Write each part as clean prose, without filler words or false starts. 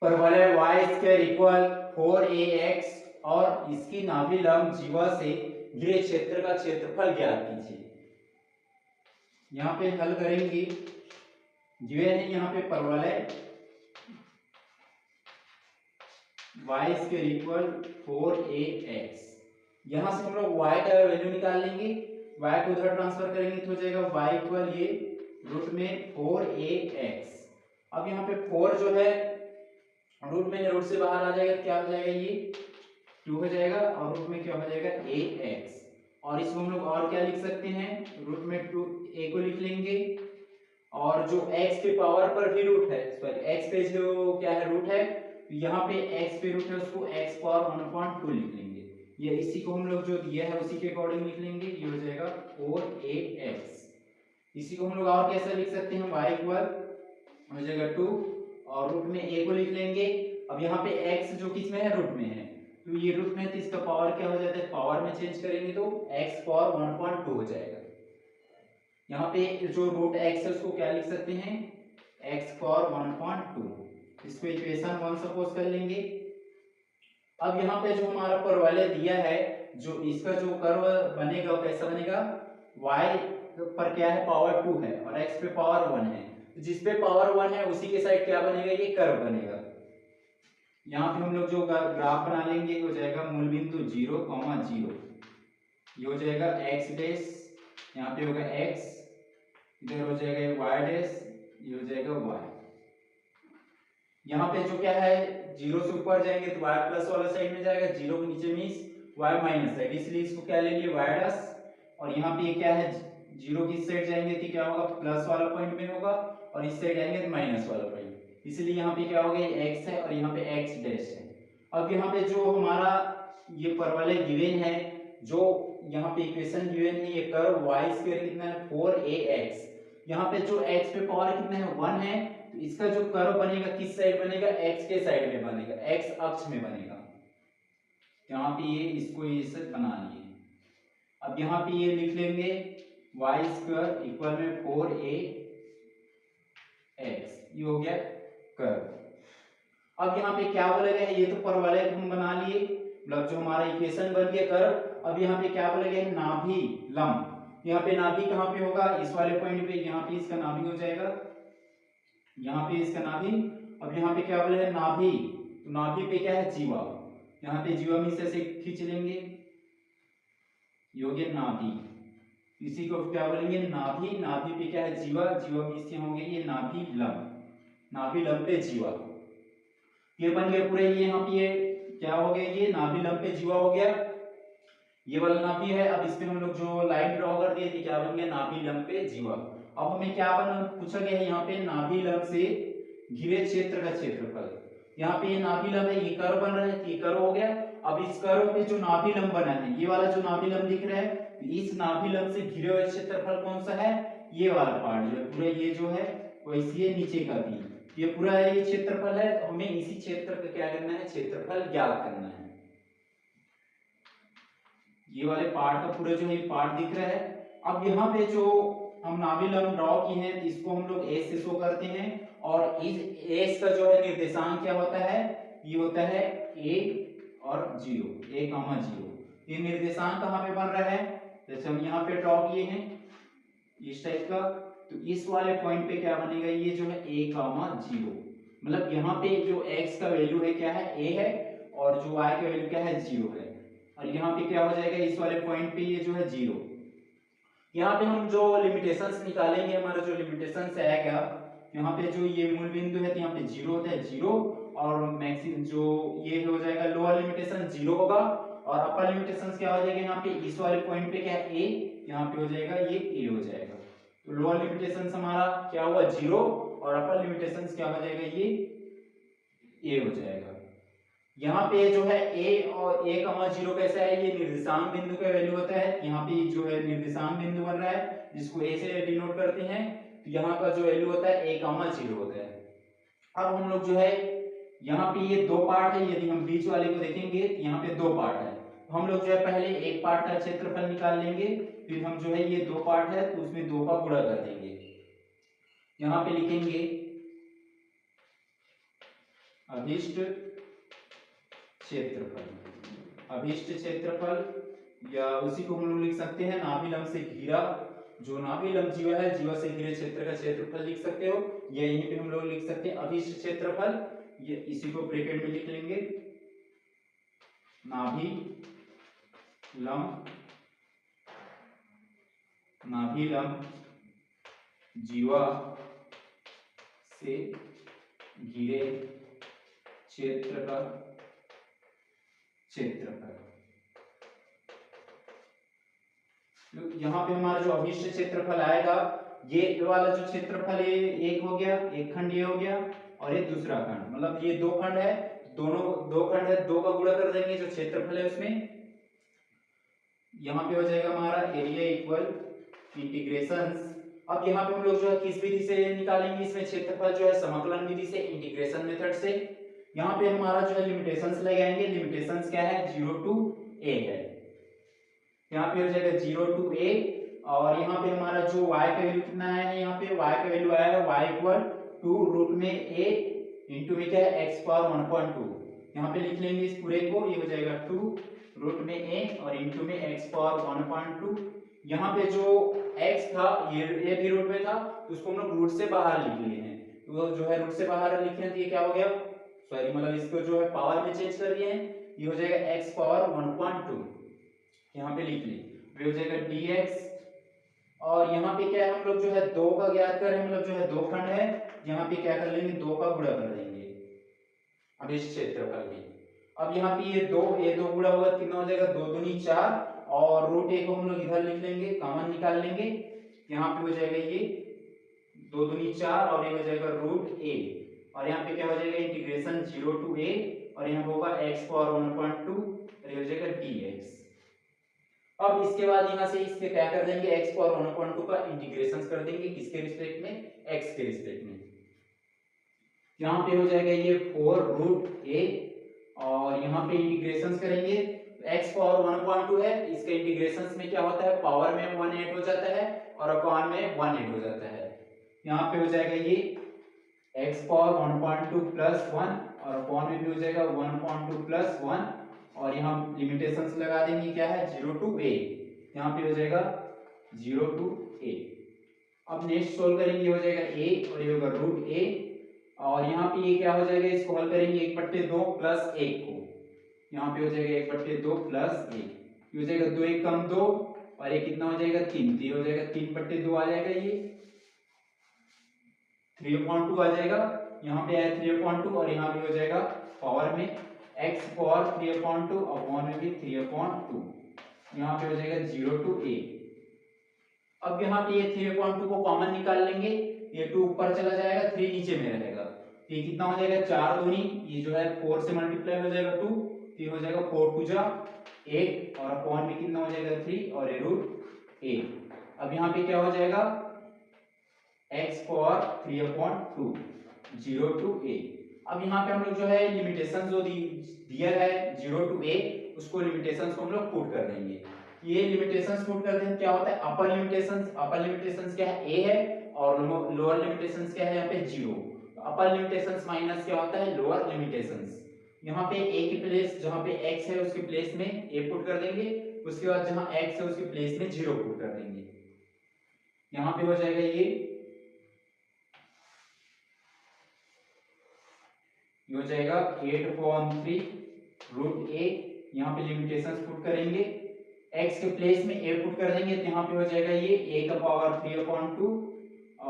परवलय Y square equal 4ax और इसकी नाभि लंब जीवा से घिरे क्षेत्र का क्षेत्रफल ज्ञात कीजिए। यहाँ पे हल करेंगे, गिवन है यहाँ पे परवलय वाई स्क्वायर इक्वल 4ax। यहाँ से हम लोग y का वैल्यू निकाल लेंगे, y को उधर ट्रांसफर करेंगे तो हो जाएगा y इक्वल ये रूट में 4ax। अब यहाँ पे 4 जो है रूट में, रूट से बाहर आ जाएगा, क्या हो जाएगा ये 2 हो जाएगा और रूट में क्या हो जाएगा ax। और इसको हम लोग और क्या लिख सकते हैं, रूट में 2a को लिख लेंगे और जो x के पावर पर भी रूट है, सॉरी x पे जो क्या है रूट है, तो यहाँ पे x पे रूट है उसको x पावर 1/2 लिख लेंगे। ये इसी को हम लोग जो दिया है उसी के अकॉर्डिंग लिख लेंगे, ये हो जाएगा 4ax। इसी को हम लोग और कैसे लिख सकते हैं, y इक्वल हो जाएगा 2 और रूट में a को लिख लेंगे। अब यहाँ पे x जो किस में है, रूट में है, तो ये रूट में है तो इसका पावर क्या हो जाता है, पावर में चेंज करेंगे तो x पावर 1/2 हो जाएगा। यहाँ पे जो रूट x है उसको क्या लिख सकते हैं, x पावर 1/2। इसको इक्वेशन 1 सपोज कर लेंगे। अब यहाँ पे जो हमारा परवलय दिया है, जो इसका जो कर्व बनेगा वो कैसा बनेगा, y पर क्या है पावर 2 है और x पे पावर 1 है, तो जिस पे पावर 1 है उसी के साइड क्या बनेगा, ये कर्व बनेगा। यहाँ पे हम लोग जो ग्राफ बना लेंगे हो जाएगा मूल बिंदु 0, 0, ये हो जाएगा x डैश, यहाँ पे होगा x, इधर हो जाएगा y डैश, ये हो जाएगा y। यहाँ पे जो क्या है 0 से ऊपर जाएंगे तो y प्लस वाला साइड में जाएगा, 0 के नीचे मींस y माइनस साइड, इसलिए इसको क्या ले लिए y डैश। और यहाँ पे क्या है 0 की साइड जाएंगे तो क्या होगा, प्लस वाला पॉइंट में होगा और इस साइड जाएंगे तो माइनस वाला पॉइंट, इसलिए यहाँ पे क्या हो गया x है और यहाँ पे x डैश है। अब यहाँ पे जो हमारा ये परवलय गिवन है, जो यहाँ पे इक्वेशन गिवन है, ये कर्व y स्क्वायर कितना है 4ax, यहाँ पे जो x पे पावर कितना है 1 है, तो इसका जो कर्व बनेगा किस साइड बनेगा, x के साइड में बनेगा, x अक्ष में बनेगा। यहाँ पे ये इसको ऐसे बना लिए। अब यहाँ पे ये लिख लेंगे y स्क्वायर इक्वल में 4ax, ये हो गया कर्व। अब यहाँ पे क्या बोलेगा, ये तो परवलय हम बना लिए, मतलब जो हमारा इक्वेशन बन गया कर्व। अब यहाँ पे क्या बोलेगा, नाभि लंब, यहाँ पे नाभि कहाँ पे होगा, इस वाले पॉइंट पे, यहाँ पे इसका नाभि हो जाएगा, यहाँ पे इसका नाभि। अब यहाँ पे क्या बोले नाभि, तो नाभि पे क्या है जीवा, यहाँ पे जीवा में से खींच लेंगे, ये हो गया नाभि। इसी को क्या बोलेंगे नाभि, नाभि पे क्या है जीवा, जीवा में इससे हो गया ये नाभि लंब, नाभि लंब पे जीवा, ये बन गया पूरे। ये यहाँ पे ये क्या हो गया, ये नाभि लंब पे जीवा हो गया, ये वाला नाभि है। अब इसमें हम लोग जो लाइन ड्रॉ कर दिए थे क्या बन गया, नाभि लंब पे जीवा। अब हमें क्या बना पूछा गया है, यहाँ पे नाभि लंब से घिरे क्षेत्र का क्षेत्रफल। यहाँ पे ये नाभि लंब है, ये कर्व बन रहा है, ये कर्व हो गया। अब इस कर्व पे जो नाभि लंब बना है, ये वाला जो नाभि लंब दिख रहा है, इस नाभि लंब से घिरे हुए क्षेत्रफल कौन सा है, ये वाला पार्ट जो है पूरा, ये जो है वैसे ये नीचे का भी, ये पूरा ये क्षेत्रफल है, तो हमें इसी क्षेत्र का क्या करना है, क्षेत्रफल ज्ञात करना है। ये वाले पार्ट का पूरा जो है ये पार्ट दिख रहा है। अब यहाँ पे जो हम नाभि लंब ड्रॉ किए हैं, इसको हम लोग एस से शो करते हैं, और इस एस का जो है निर्देशांक क्या होता है, ये होता है a और 0, a, 0। ये निर्देशांक कहाँ पे बन रहा है, जैसे हम यहाँ पे ड्रॉ किए हैं इस टाइप का, तो इस वाले पॉइंट पे क्या बनेगा, ये जो है a, 0, मतलब यहाँ पे जो x का वैल्यू है क्या है, a है, और जो y का वैल्यू क्या है 0 है, और यहाँ पे क्या हो जाएगा, इस वाले पॉइंट पे ये जो है 0। यहाँ पे हम जो लिमिटेशंस निकालेंगे, हमारा जो लिमिटेशंस आएगा, यहाँ पे जो ये मूल बिंदु है तो यहाँ पे 0 होता है 0, और मैक्सिमम जो ये हो जाएगा लोअर लिमिटेशन 0 होगा, और अपर लिमिटेशंस क्या हो जाएगा, यहाँ पे इस वाले पॉइंट पे क्या है a, यहाँ पे हो जाएगा ये a हो जाएगा। तो लोअर लिमिटेशंस हमारा क्या हुआ 0, और अपर लिमिटेशंस क्या हो जाएगा, ये a हो जाएगा। यहाँ पे जो है a और a, 0 कैसा है, ये निर्देशांक बिंदु का वैल्यू होता है। यहाँ पे जो है निर्देशांक बिंदु बन रहा है जिसको a से डिनोट करते हैं, तो यहाँ का जो वैल्यू होता है a, 0 होता है। अब हम लोग जो है यहाँ पे ये दो पार्ट है, यदि हम बीच वाले को देखेंगे तो यहाँ पे दो पार्ट है, तो हम लोग जो है पहले एक पार्ट का क्षेत्रफल निकाल लेंगे, फिर हम जो है ये दो पार्ट है तो उसमें दो का गुणा कर देंगे। यहाँ पे लिखेंगे अभिष्ट क्षेत्रफल। अभिष्ट क्षेत्रफल या उसी को हम लोग लिख सकते हैं नाभिलंब से घिरा, जो नाभिलंब जीवा है, जीवा से घिरे क्षेत्र का क्षेत्रफल लिख सकते हो, या यहीं पे हम लोग लिख सकते हैं अभिष्ट क्षेत्रफल। ये इसी को ब्रैकेट में लिख लेंगे, नाभिलंब जीवा से घिरे क्षेत्र का क्षेत्रफल। यहाँ पे हमारा जो अभिष्ट क्षेत्रफल आएगा, ये वाला जो क्षेत्रफल है एक हो गया, एक खंड ये हो गया, और ये दूसरा खंड, मतलब ये दो खंड है, दोनों दो खंड है, दो का गुणा कर देंगे जो क्षेत्रफल है उसमें। यहाँ पे हो जाएगा हमारा एरिया इक्वल इंटीग्रेशन। अब यहाँ पे हम लोग जो है किस विधि से निकालेंगे, इसमें क्षेत्रफल जो है समाकलन विधि से, इंटीग्रेशन मेथड से। यहाँ पे हमारा जो है लिमिटेशंस लगाएंगे। लिमिटेशंस क्या है, 0 to a है। यहाँ पे हो जाएगा 0 to a, और यहाँ पे हमारा जो y का वैल्यू कितना है, यहाँ पे y का वैल्यू आया है y इक्वल टू रूट में a इंटू में क्या है x पावर 1.2। यहाँ पे लिख लेंगे इस पूरे को, ये हो जाएगा 2 रूट में a और इंटू में x पावर 1.2। यहाँ पे जो x था ये भी रूट में था, तो उसको हम लोग रूट से बाहर लिख लिए हैं, तो जो है रूट से बाहर लिखे हैं तो ये क्या हो गया, सॉरी मतलब इसको जो है पावर में चेंज कर दिए हैं, ये हो जाएगा x पावर 1.2, यहाँ पे लिख लिए, ये हो जाएगा dx। और यहाँ पे क्या है, हम लोग जो है 2 का ज्ञात करें, मतलब जो है दो खंड है, यहाँ पे क्या कर लेंगे 2 का गुणा कर देंगे अब इस क्षेत्रफल में। अब यहाँ पे ये दो गुणा होगा, कितना हो जाएगा 2 दूनी 4, और रूट a को हम लोग इधर लिख लेंगे, कॉमन निकाल लेंगे, यहाँ पे हो जाएगा ये 2 दूनी 4 और ये हो जाएगा रूट a, और यहाँ पे क्या हो जाएगा इंटीग्रेशन 0 to a, और यहाँ पे होगा x पावर 1.2 और ये हो जाएगा dx। अब इसके बाद यहाँ से इसके क्या कर देंगे, x पावर 1.2 का इंटीग्रेशन कर देंगे, किसके रिस्पेक्ट में, x के रिस्पेक्ट में। यहाँ पे हो जाएगा ये 4 रूट a, और यहाँ पे इंटीग्रेशन करेंगे, x पावर 1.2 है, इसके इंटीग्रेशन में क्या होता है, पावर में 1 ऐड हो जाता है और अपॉन में 1 ऐड हो जाता है। यहाँ पे हो जाएगा ये x पावर 1.2 प्लस 1 और अपॉन में भी हो जाएगा 1.2 प्लस 1, और यहाँ लिमिटेशंस लगा देंगे, क्या है 0 to a, यहाँ पे हो जाएगा 0 to a। अब नेक्स्ट सोल्व करेंगे, हो जाएगा a और ये होगा रूट a, और यहाँ पे ये क्या हो जाएगा, इसको हल करेंगे 1/2 प्लस 1 को, यहाँ पे हो जाएगा 1/2 प्लस 1, ये हो जाएगा 2 1 कम 2 और ये कितना हो जाएगा 3, तो ये हो जाएगा 3/2 आ जाएगा, ये 3/2 आ जाएगा, यहाँ पे आया 3/2 और यहाँ पे हो जाएगा पावर में x पावर 3/2 अपॉन में भी 3/2, यहाँ पे हो जाएगा 0 to a। अब यहाँ पे ये 3/2 को कॉमन निकाल लेंगे, ये 2 ऊपर चला जाएगा, 3 नीचे में रहेगा, तो ये कितना हो जाएगा 4 दूनी, ये जो है 4 से मल्टीप्लाई हो जाएगा 2, तो ये हो जाएगा 4 2 जा 8 और अपॉन में कितना हो जाएगा 3 और ये रूट a। अब यहाँ पे क्या हो जाएगा x पावर 3/2 0 to a। अब यहाँ पे हम लोग जो है लिमिटेशन जो दिया है 0 to a, उसको लिमिटेशंस को हम लोग पुट कर देंगे। ये लिमिटेशंस पुट कर देंगे, क्या होता है अपर लिमिटेशंस क्या है a है, और लोअर लिमिटेशंस क्या है यहाँ पे 0। अपर लिमिटेशंस माइनस क्या होता है लोअर लिमिटेशंस। यहाँ पे a की प्लेस, जहाँ पे x है उसके प्लेस में a पुट कर देंगे, उसके बाद जहाँ x है उसके प्लेस में 0 पुट कर देंगे। यहाँ पे हो जाएगा ये हो जाएगा 8/3 रूट a, यहाँ पे लिमिटेशंस पुट करेंगे, x के प्लेस में a पुट कर देंगे, तो यहाँ पे हो जाएगा ये a का पावर 3/2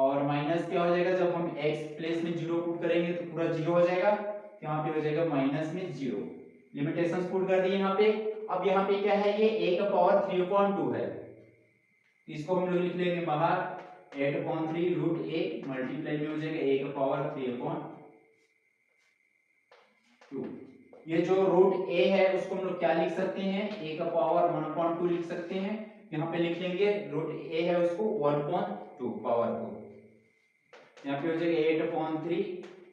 और माइनस क्या हो जाएगा, जब हम x प्लेस में 0 पुट करेंगे तो पूरा 0 हो जाएगा, तो यहाँ पे हो जाएगा माइनस में 0। लिमिटेशंस पुट कर दिए यहाँ पे। अब यहाँ पे क्या है, ये a का पावर 3/2 है, इसको हम लोग लिख लेंगे बाहर 8/3 रूट a मल्टीप्लाई में हो जाएगा a का पावर 3/2। ये जो रूट a है उसको हम लोग क्या लिख सकते हैं, a का पावर 1/2 लिख सकते हैं, यहाँ पे लिख लेंगे रूट a है उसको 1/2 पावर को, यहाँ पे हो जाएगा 8/3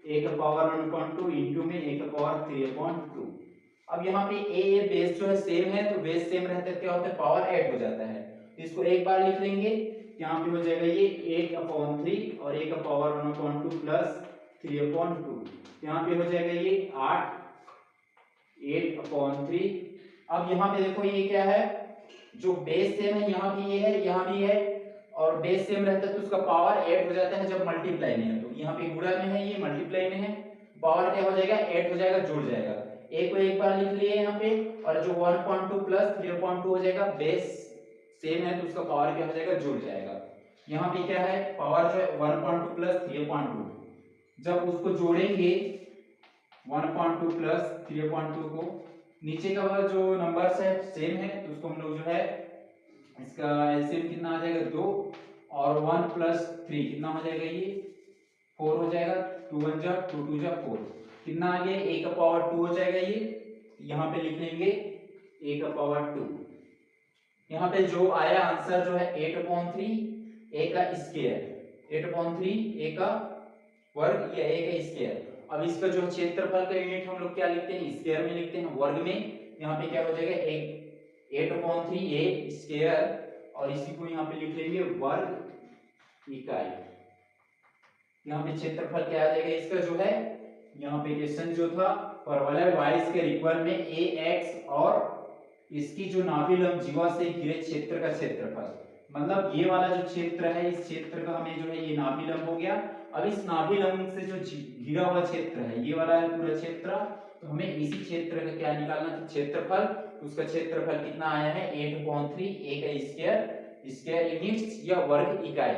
a का पावर 1/2 इंटू में a का पावर 3/2। अब यहाँ पे a बेस जो है सेम है, तो बेस सेम रहता है क्या होता है पावर ऐड हो जाता है, तो इसको एक बार लिख लेंगे, यहाँ पे हो जाएगा ये 8/3 और a का पावर 1/2 प्लस 3/2, यहाँ पे हो जाएगा ये 8, 8/3। अब यहाँ पे देखो ये क्या है, जो बेस सेम है यहाँ भी ये है, यहाँ भी है, और बेस सेम रहता है तो उसका पावर ऐड हो जाता है जब मल्टीप्लाई में है। तो यहाँ पे गुणा में है, ये मल्टीप्लाई में है, पावर क्या हो जाएगा, ऐड हो जाएगा, जुड़ जाएगा। एक को एक बार लिख लिए यहाँ पे, और जो 1.2 प्लस 3/2 हो जाएगा, बेस सेम है तो उसका पावर क्या हो जाएगा, जुड़ जाएगा। यहाँ पे क्या है, पावर जो है 1.2 प्लस 3/2, जब उसको जोड़ेंगे 1.2 प्लस 3/2 को, नीचे का वाला जो नंबर्स है सेम है तो उसको हम लोग जो है इसका एलसीएम कितना आ जाएगा 2, और 1 प्लस 3 कितना हो जाएगा, ये 4 हो जाएगा। 2 1 जा 2 2 जा 4, कितना आ गया, a का पावर 2 हो जाएगा। ये यहाँ पे लिख लेंगे a का पावर 2। यहाँ पे जो आया आंसर जो है 8/3 a का स्क्वायर, 8/3 a का वर्ग या a का स्क्वायर। अब इसका जो क्षेत्रफल का यूनिट हम लोग क्या लिखते हैं, स्क्वायर में लिखते हैं, वर्ग में। यहाँ पे क्या हो जाएगा, 8/3 a स्क्वायर, और इसी को यहाँ पे लिख लेंगे वर्ग इकाई। यहाँ पे क्षेत्रफल क्या आ जाएगा इसका जो है, यहाँ पे क्वेश्चन जो था परवलय y स्क्वायर इक्वल में ax और इसकी जो नाभिलंब जीवा से घिरे क्षेत्र का क्षेत्रफल, मतलब ये वाला जो क्षेत्र है इस क्षेत्र का हमें जो है ये नाभिलंब हो गया। अब इस नाभिलंब से जो घिरा हुआ क्षेत्र है ये वाला है पूरा क्षेत्र, तो हमें इसी क्षेत्र का क्या निकालना है, क्षेत्रफल। उसका क्षेत्रफल कितना आया है 8/3 a का स्क्वायर, स्क्वायर यूनिट्स या वर्ग इकाई।